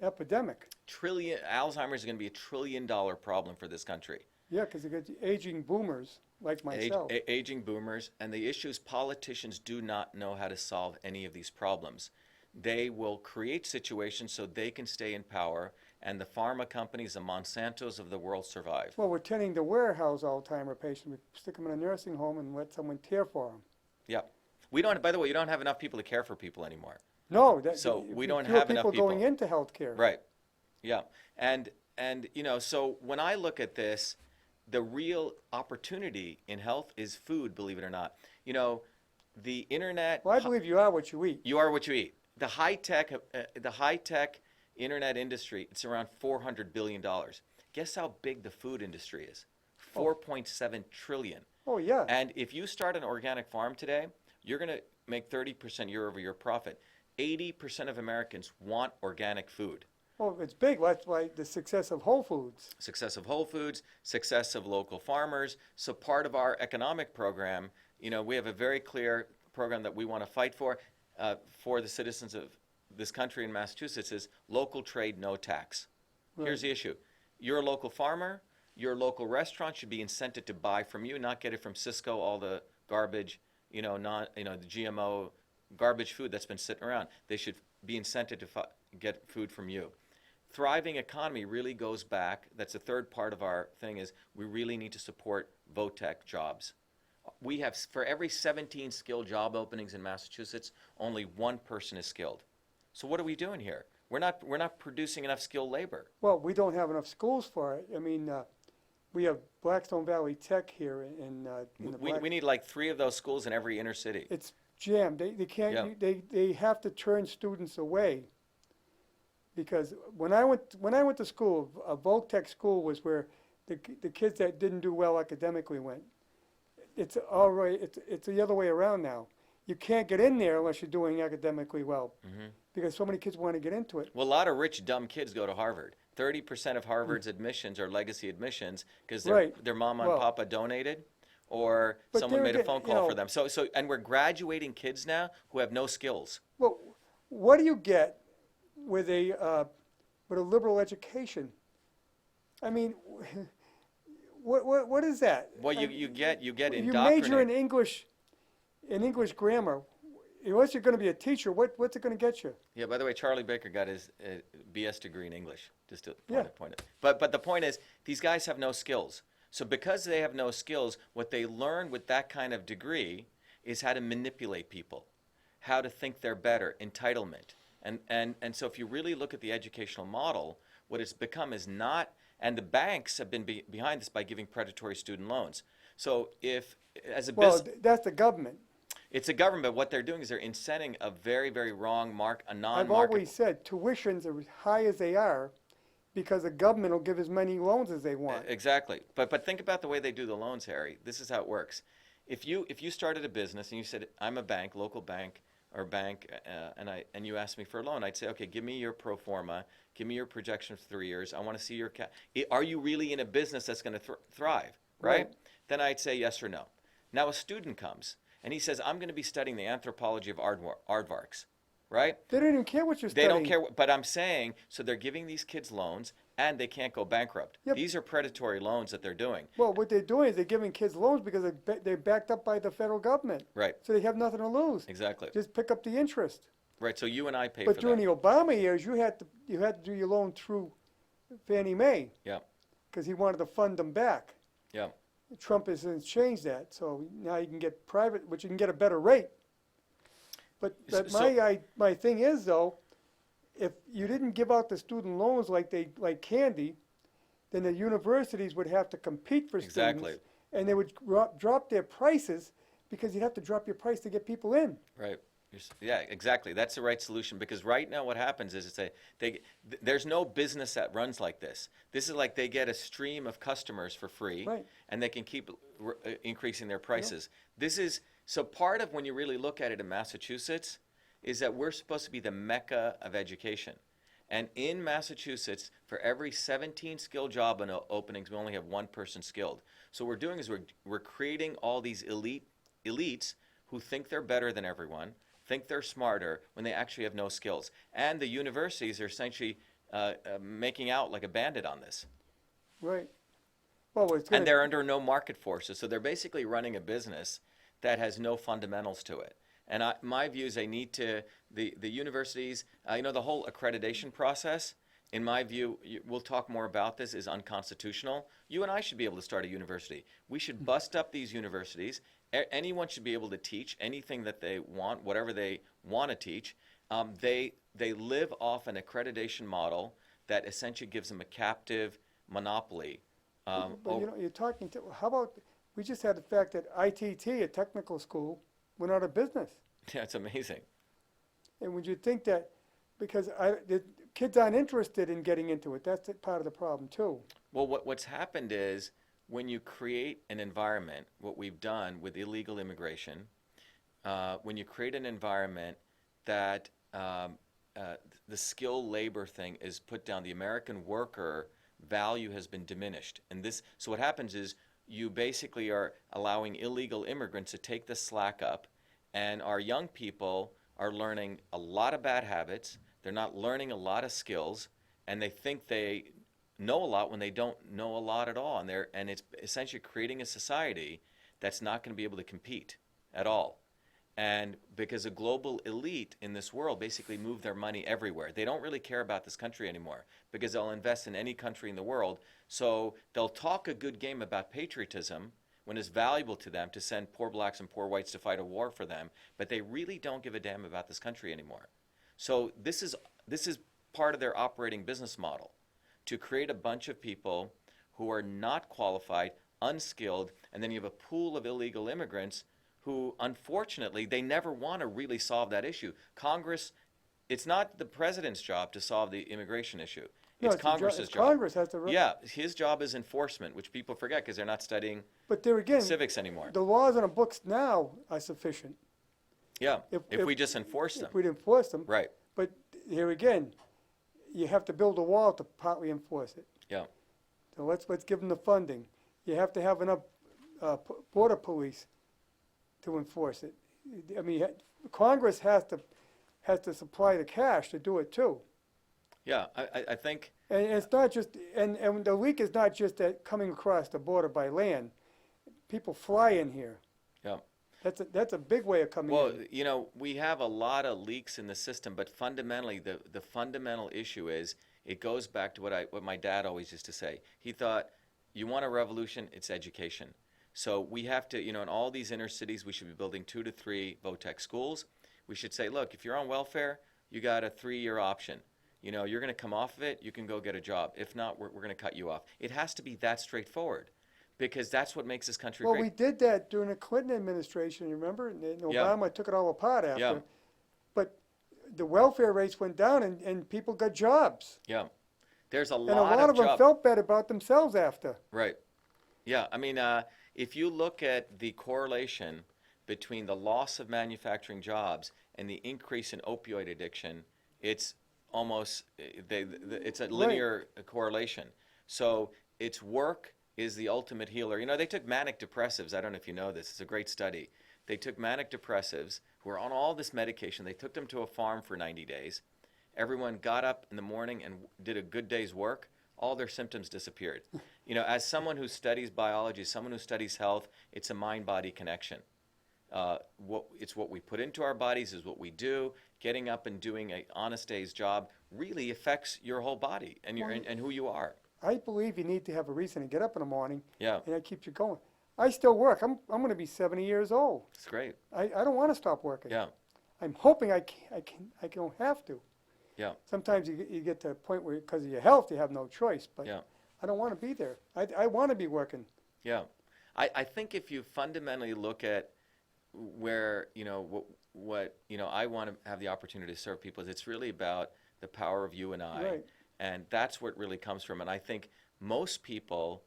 epidemic. Alzheimer's is going to be $1 trillion problem for this country. Yeah, because you get aging boomers like myself. Aging boomers, and the issue is politicians do not know how to solve any of these problems. They will create situations so they can stay in power, and the pharma companies, the Monsantos of the world survive. Well, we're tending to warehouse Alzheimer patients. We stick them in a nursing home and let someone care for them. Yeah. We don't, by the way, you don't have enough people to care for people anymore. No, So we don't fewer have enough people going into healthcare. Right. Yeah. And so when I look at this, the real opportunity in health is food, believe it or not. The internet. Well, I believe you are what you eat. You are what you eat. The high-tech internet industry, it's around $400 billion. Guess how big the food industry is? 4.7 trillion. Oh, yeah. And if you start an organic farm today, you're going to make 30% year-over-year profit. 80% of Americans want organic food. Well, it's big. That's why the success of Whole Foods. Success of Whole Foods, success of local farmers. So part of our economic program, we have a very clear program that we want to fight for the citizens of this country in Massachusetts is local trade, no tax. Right. Here's the issue. You're a local farmer. Your local restaurant should be incented to buy from you, not get it from Cisco, all the garbage, the GMO garbage food that's been sitting around. They should be incented to get food from you. Thriving economy really goes back. That's the third part of our thing is we really need to support VOTEC jobs. We have, for every 17 skilled job openings in Massachusetts, only one person is skilled. So what are we doing here? We're not producing enough skilled labor. Well, we don't have enough schools for it. I mean, we have Blackstone Valley Tech here in the We need like 3 of those schools in every inner city. It's jammed. They can't. Yeah. They have to turn students away. Because when I went to school, a VOTEC school was where the kids that didn't do well academically went. It's all right. It's the other way around now. You can't get in there unless you're doing academically well, because so many kids want to get into it. Well, a lot of rich, dumb kids go to Harvard. 30% of Harvard's admissions are legacy admissions because their mama and papa donated, or someone made a phone call for them. And we're graduating kids now who have no skills. Well, what do you get with a liberal education? I mean, what is that? Well, you get indoctrinated. You major in English grammar. Unless you're going to be a teacher, what's it going to get you? Yeah. By the way, Charlie Baker got his BS degree in English. Just to point it. But the point is, these guys have no skills. So because they have no skills, what they learn with that kind of degree is how to manipulate people, how to think they're better, entitlement. And so if you really look at the educational model, what it's become is not, and the banks have been behind this by giving predatory student loans. So if, as a business... Well, that's the government. It's a government. What they're doing is they're incenting a very, very wrong a I've non-market. always said tuitions are as high as they are because the government will give as many loans as they want. Exactly. But think about the way they do the loans, Harry. This is how it works. If you started a business and you said, I'm a bank, local bank or bank, and you asked me for a loan, I'd say, okay, give me your pro forma, give me your projection for 3 years. I want to see your are you really in a business that's going to thrive, right? Then I'd say yes or no. Now a student comes and he says, I'm going to be studying the anthropology of aardvarks, right? They don't even care what you're They studying. don't care, but I'm saying, so they're giving these kids loans and they can't go bankrupt. Yep. These are predatory loans that they're doing. Well, what they're doing is they're giving kids loans because they're backed up by the federal government. Right. So they have nothing to lose. Exactly. Just pick up the interest. Right, so you and I pay But for during that. the Obama years, you had to do your loan through Fannie Mae Yeah, because he wanted to fund them back. yeah. Trump has since changed that, so now you can get private, which you can get a better rate. But my thing is though, if you didn't give out the student loans like candy, then the universities would have to compete for Exactly. students, and they would drop their prices because you'd have to drop your price to get people in. Right. Yeah, exactly. That's the right solution because right now what happens is there's no business that runs like this. This is like they get a stream of customers for free, Right. and they can keep increasing their prices. This is so part of when you really look at it in Massachusetts is that we're supposed to be the mecca of education. And in Massachusetts, for every 17 skilled job openings, we only have one person skilled. So what we're doing is we're creating all these elites who think they're better than everyone, think they're smarter when they actually have no skills. And the universities are essentially making out like a bandit on this. Right. Well, And they're under no market forces. So they're basically running a business that has no fundamentals to it. And my view is they need to, the universities, the whole accreditation process, in my view, we'll talk more about this, is unconstitutional. You and I should be able to start a university. We should bust up these universities. Anyone should be able to teach anything that they want, whatever they want to teach. They live off an accreditation model that essentially gives them a captive monopoly. But you're talking to, how about, we just had the fact that ITT, a technical school, went out of business. Yeah, it's amazing. And would you think that, because the kids aren't interested in getting into it, that's part of the problem too. Well, what's happened is when you create an environment, what we've done with illegal immigration, when you create an environment that the skilled labor thing is put down, the American worker value has been diminished. So what happens is you basically are allowing illegal immigrants to take the slack up, and our young people are learning a lot of bad habits. They're not learning a lot of skills, and they think they know a lot when they don't know a lot at all. And it's essentially creating a society that's not going to be able to compete at all. And because a global elite in this world basically move their money everywhere. They don't really care about this country anymore because they'll invest in any country in the world. So they'll talk a good game about patriotism when it's valuable to them to send poor blacks and poor whites to fight a war for them, but they really don't give a damn about this country anymore. So this is part of their operating business model, to create a bunch of people who are not qualified, unskilled, and then you have a pool of illegal immigrants who, unfortunately, they never want to really solve that issue. Congress, it's not the president's job to solve the immigration issue. No, It's Congress's job. Congress has to. Yeah, his job is enforcement, which people forget because they're not studying But there again, civics anymore. the laws on the books now are sufficient. Yeah, if- if we just enforce them. If we'd enforce them. Right, But here again, you have to build a wall to partly enforce it. yeah, So let's give them the funding. You have to have enough border police to enforce it. I mean, Congress has to supply the cash to do it too. yeah. I think, And it's not just, and the leak is not just at coming across the border by land. People fly in here. yeah. That's a big way of coming Well, in. we have a lot of leaks in the system, but fundamentally, the fundamental issue is it goes back to what my dad always used to say. He thought, you want a revolution, it's education. So we have to, in all these inner cities, we should be building 2 to 3 VOTEC schools. We should say, look, if you're on welfare, you got a 3-year option. You're going to come off of it, you can go get a job. If not, we're going to cut you off. It has to be that straightforward. because that's what makes this country Well, great. we did that during the Clinton administration, you remember? And Yeah. Obama took it all apart after. Yeah. But the welfare rates went down and people got jobs. Yeah. There's a And a lot lot of them jobs. felt better about themselves after. Right. Yeah. I mean, if you look at the correlation between the loss of manufacturing jobs and the increase in opioid addiction, it's almost it's a linear correlation. So it's work is the ultimate healer. You know, they took manic depressives. I don't know if you know this. It's a great study. They took manic depressives who were on all this medication. They took them to a farm for 90 days. Everyone got up in the morning and did a good day's work. All their symptoms disappeared. You know, as someone who studies biology, someone who studies health, it's a mind-body connection. It's what we put into our bodies is what we do. Getting up and doing an honest day's job really affects your whole body and and who you are. I believe you need to have a reason to get up in the morning. Yeah. And that keeps you going. I still work. I'm going to be 70 years old. It's great. I don't want to stop working. Yeah. I'm hoping I don't have to. Yeah. Sometimes you get to a point where, because of your health, you have no choice. But Yeah. I don't want to be there. I want to be working. Yeah. I think if you fundamentally look at where, you know, what you know, I want to have the opportunity to serve people, it's really about the power of you and I. Right. And that's what it really comes from. And I think most people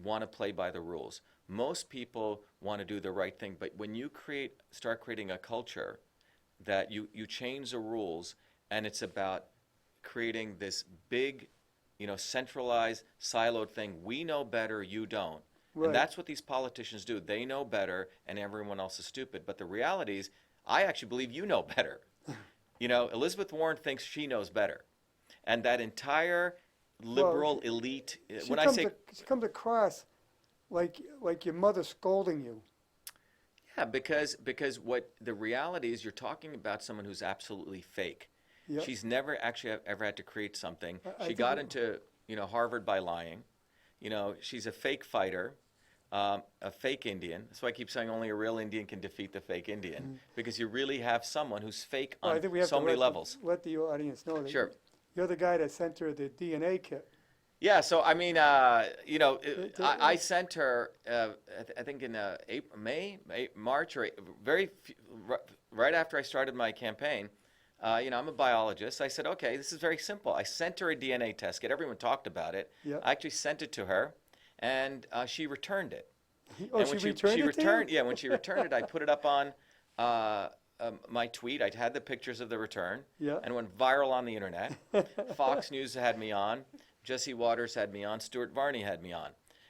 want to play by the rules. Most people want to do the right thing. But when you start creating a culture that you change the rules, and it's about creating this big, you know, centralized, siloed thing. We know better, you don't. Right. And that's what these politicians do. They know better, and everyone else is stupid. But the reality is, I actually believe you know better. You know, Elizabeth Warren thinks she knows better. And that entire liberal elite, when I say... She comes across like your mother scolding you. Yeah, because what the reality is, you're talking about someone who's absolutely fake. Yep. She's never actually ever had to create something. I She think got into, you know, Harvard by lying. You know, she's a fake fighter, a fake Indian. That's why I keep saying only a real Indian can defeat the fake Indian, because you really have someone who's fake Well, on I think we have so to many levels. let the audience know that Sure. you're the guy that sent her the DNA kit. Yeah, so I mean, you know, I sent her, I think in March, or right after I started my campaign. You know, I'm a biologist. I said, okay, this is very simple. I sent her a DNA test kit. Everyone talked about it. Yep. I actually sent it to her, and she returned it. Oh, And she when returned it to you? Yeah, when she returned it, I put it up on my tweet. I had the pictures of the return, Yeah. and went viral on the internet. Fox News had me on. Jesse Waters had me on. Stuart Varney had me on.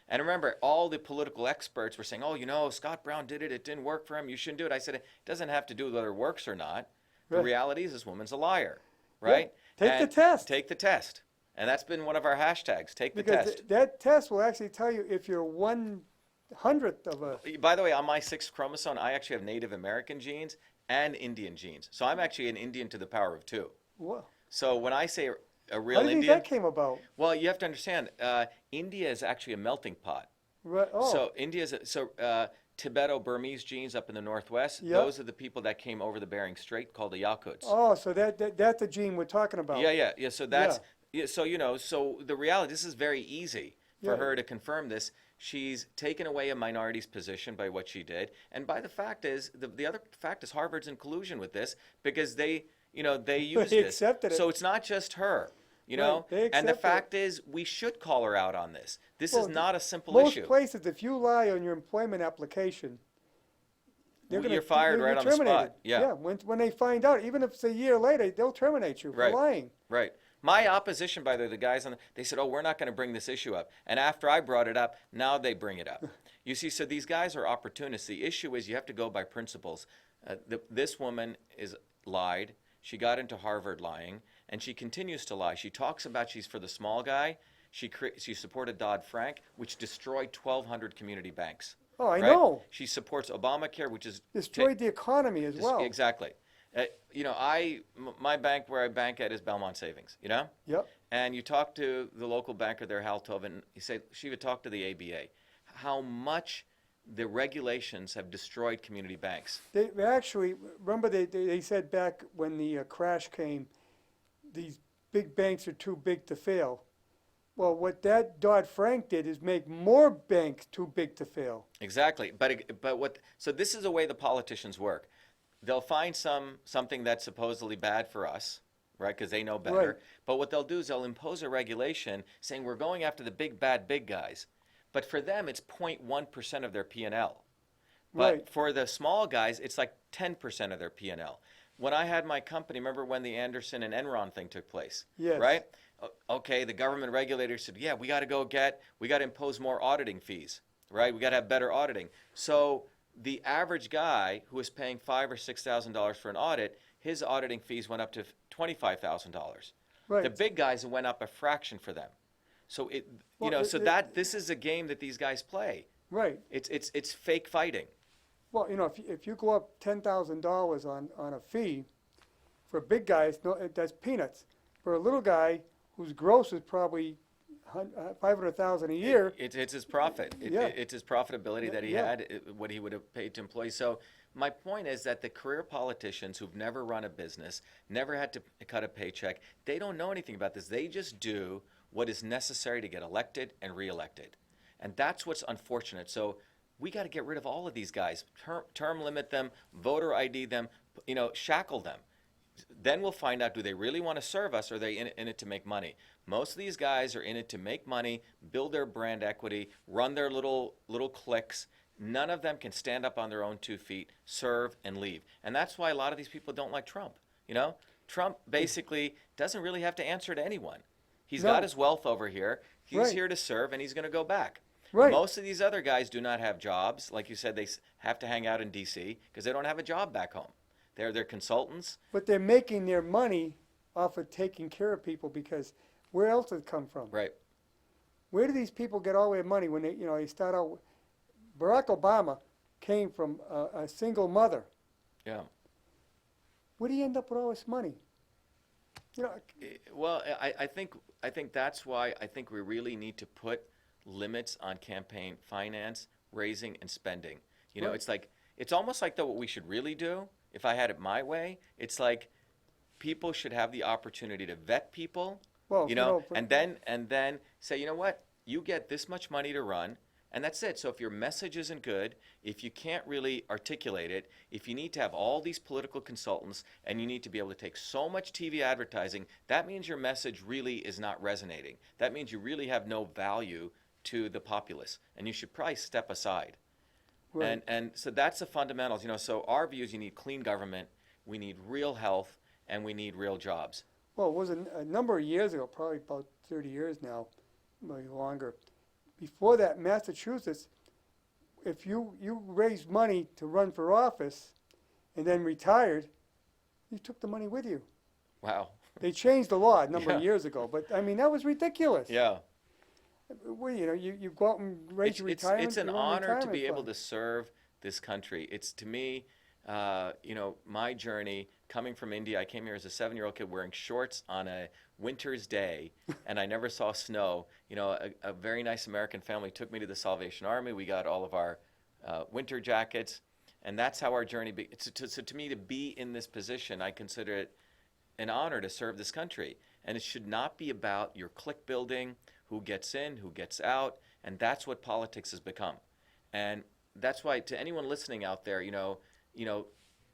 And remember, all the political experts were saying, oh, you know, Scott Brown did it. It didn't work for him. You shouldn't do it. I said, it doesn't have to do with whether it works or not. The Right. reality is this woman's a liar, right? Take the And test. Take the test. And that's been one of our hashtags, take the Because test. that test will actually tell you if you're 1/100th of a... By the way, on my 6th chromosome, I actually have Native American genes and Indian genes. So I'm actually an Indian to the power of 2. Whoa. So when I say a How real do you think Indian, that came about? well, you have to understand, India is actually a melting pot. Right. Oh, So India's Tibeto-Burmese genes up in the northwest. Yep. Those are the people that came over the Bering Strait, called the Yakuts. oh, so that's the gene we're talking about. Yeah. So that's so you know. So the reality, this is very easy for Yeah. her to confirm this. She's taken away a minority's position by what she did, and by the fact is the other fact is Harvard's in collusion with this, because they used They this. accepted it. So it's not just her. You Right, know, they and the accepted fact is, we should call her out on this. This is Well, not a simple Most issue. places, if you lie on your employment application, Well, you're fired right on the terminated. spot. Yeah. Yeah. When they find out, even if it's a year later, they'll terminate you for Right. lying. Right. My opposition, by the way, the guys they said, oh, we're not going to bring this issue up. And after I brought it up, now they bring it up. You see, so these guys are opportunists. The issue is you have to go by principles. This woman is lied. She got into Harvard lying, and she continues to lie. She talks about she's for the small guy. She supported Dodd-Frank, which destroyed 1,200 community banks. Oh, I right? know. She supports Obamacare, which is Destroyed the economy as well. Exactly. You know, my bank where I bank at is Belmont Savings, you know? Yep. And you talk to the local banker there, Hal Tobin, you say, Shiva, talk to the ABA. How much the regulations have destroyed community banks. They actually, remember they said back when the crash came, these big banks are too big to fail. Well, what that Dodd-Frank did is make more banks too big to fail. Exactly. But what? So this is the way the politicians work. They'll find something that's supposedly bad for us, right? Because they know better. Right. But what they'll do is they'll impose a regulation saying we're going after the big bad big guys. But for them, it's 0.1% of their P&L. But Right. for the small guys, it's like 10% of their P&L. When I had my company, remember when the Anderson and Enron thing took place? Yes. Right? Okay, the government regulators said, yeah, we got to impose more auditing fees, right? We got to have better auditing. So the average guy who was paying $5,000 or $6,000 for an audit, his auditing fees went up to $25,000. Right. The big guys, it went up a fraction for them. So Well, this is a game that these guys play. Right. It's fake fighting. Well, if you go up $10,000 on a fee, for a big guy, that's peanuts. For a little guy whose gross is probably 500,000 a year. It's his profit. Yeah. It's his profitability that he Yeah. had, what he would have paid to employees. So my point is that the career politicians who've never run a business, never had to cut a paycheck, they don't know anything about this. They just do what is necessary to get elected and reelected. And that's what's unfortunate. So we got to get rid of all of these guys, term limit them, voter ID them, shackle them. Then we'll find out, do they really want to serve us, or are they in it to make money? Most of these guys are in it to make money, build their brand equity, run their little cliques. None of them can stand up on their own 2 feet, serve, and leave. And that's why a lot of these people don't like Trump. Trump basically doesn't really have to answer to anyone. He's No. got his wealth over here. He's Right. here to serve, and he's going to go back. Right. Most of these other guys do not have jobs. Like you said, they have to hang out in D.C. because they don't have a job back home. They're consultants. But they're making their money off of taking care of people, because where else does it come from? Right. Where do these people get all their money when they start out? Barack Obama came from a single mother. Yeah. Where do you end up with all this money? Well, I think that's why I think we really need to put limits on campaign finance, raising, and spending. Right. It's almost like what we should really do, if I had it my way, it's like people should have the opportunity to vet people, Well, and then say, you know what, you get this much money to run, and that's it. So if your message isn't good, if you can't really articulate it, if you need to have all these political consultants and you need to be able to take so much TV advertising, that means your message really is not resonating. That means you really have no value to the populace, and you should probably step aside. Right. And so that's the fundamentals. So our view is you need clean government, we need real health, and we need real jobs. Well, it was a number of years ago, probably about 30 years now, maybe longer. Before that, Massachusetts, if you raised money to run for office and then retired, you took the money with you. Wow. They changed the law a number of Yeah. years ago, but I mean, that was ridiculous. Yeah. Well, you go out and raise your retirement. It's an your own honor to retirement be able fund. to serve this country. It's, to me, my journey coming from India. I came here as a 7-year-old kid wearing shorts on a winter's day, and I never saw snow. A very nice American family took me to the Salvation Army. We got all of our winter jackets, and that's how our journey so to me, to be in this position, I consider it an honor to serve this country. And it should not be about your clique building, who gets in, who gets out, and that's what politics has become. And that's why, to anyone listening out there,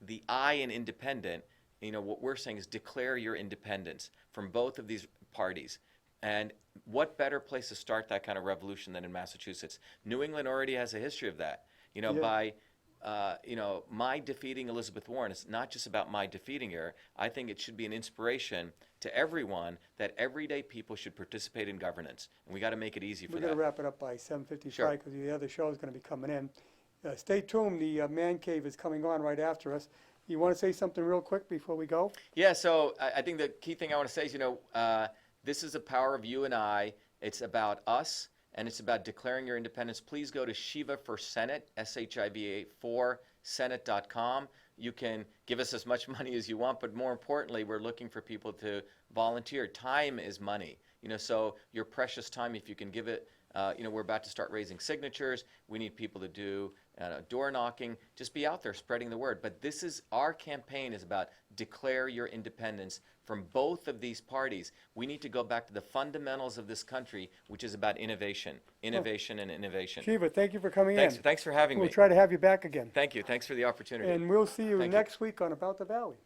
the I in independent, what we're saying is declare your independence from both of these parties. And what better place to start that kind of revolution than in Massachusetts? New England already has a history of that. Yeah. By my defeating Elizabeth Warren, it's not just about my defeating her. I think it should be an inspiration to everyone that everyday people should participate in governance. And we got to make it easy for We're that. going to wrap it up by 7:55 Sure. because the other show is going to be coming in. Stay tuned. The Man Cave is coming on right after us. You want to say something real quick before we go? Yeah, so I think the key thing I want to say is, this is the power of you and I. It's about us, and it's about declaring your independence. Please go to Shiva for Senate, SHIVA for Senate.com. You can give us as much money as you want, but more importantly, we're looking for people to volunteer. Time is money. So your precious time, if you can give it We're about to start raising signatures. We need people to do door knocking. Just be out there spreading the word. But our campaign is about declare your independence from both of these parties. We need to go back to the fundamentals of this country, which is about innovation, and innovation. Shiva, thank you for coming in. Thanks for having We'll me. try to have you back again. Thank you. Thanks for the opportunity. And we'll see you Thank you. next week on About the Valley.